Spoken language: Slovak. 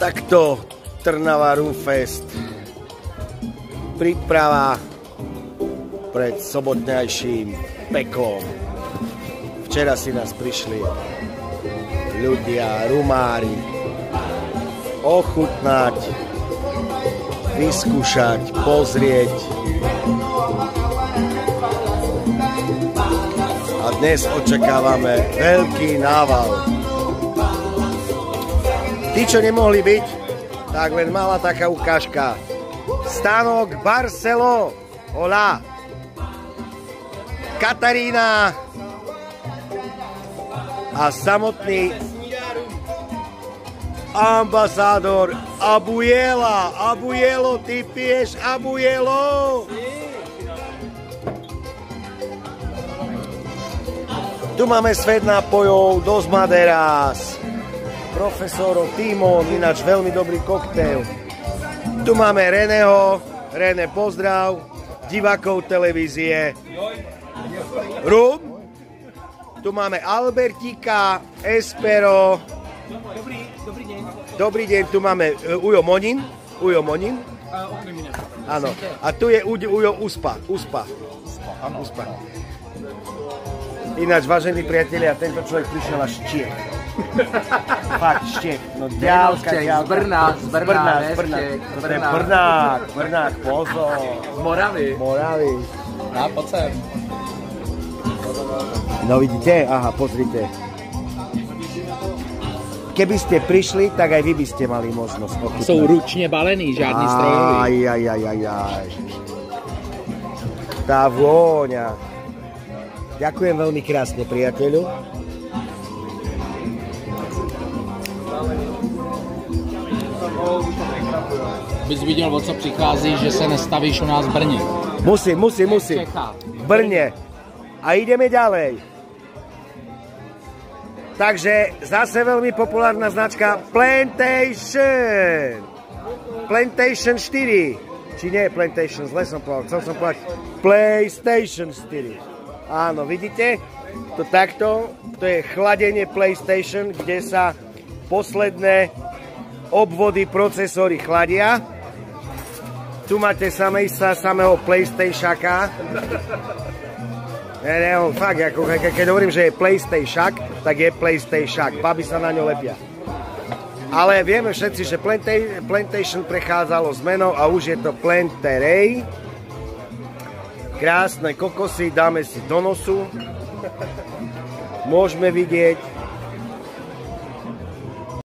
Takto Trnava Roomfest. Príprava pred sobotnejším peklom. Včera si nás prišli ľudia, rumári, ochutnať, vyskúšať, pozrieť. A dnes očakávame veľký nával. Tí, čo nemohli byť, tak len malá taká ukážka. Stánok Barcelo, hola. Katarína a samotný ambasádor Abujela. Abujelo, ty piješ Abujelo? Tu máme svet nápojov Dos Maderas. Profesorov Timon, ináč veľmi dobrý koktail. Tu máme Reného. René, pozdrav. Divákov televízie Rum. Tu máme Albertíka, Espero. Dobrý deň. Dobrý deň, tu máme Ujo Monin. Ujo Monin. Áno. A tu je Ujo Uspa. Uspa. Ináč, vážení priatelia, tento človek prišiel až z Čiech. Fakt, Štiech. No ďalka. Z Brna, Brnák, pozor. Z Moravy. No, poď sem. No vidíte? Aha, pozrite. Keby ste prišli, tak aj vy by ste mali možnosť ochutnať. Sú ručne balený, žiadny strojový. Aj. Tá vôňa. Ďakujem veľmi krásne, priateľu. Bys viděl, o co přichází, že se nestavíš u nás v Brně. Musím. V Brne. A ideme ďalej. Takže zase veľmi populárna značka Plantation. Plantation 4. Či nie Plantation, zle som povedal. Chcel som povedať PlayStation 4. Áno, vidíte? To takto, to je chladenie PlayStation, kde sa posledné obvody, procesory chladia. Tu máte samého PlayStationka. Fakt, keď hovorím, že je PlayStation, tak je PlayStation. Baby sa na ňo lepia. Ale vieme všetci, že Plantation prechádzalo zmenou a už je to Planterej. Krásne kokosy, dáme si do nosu. Môžeme vidieť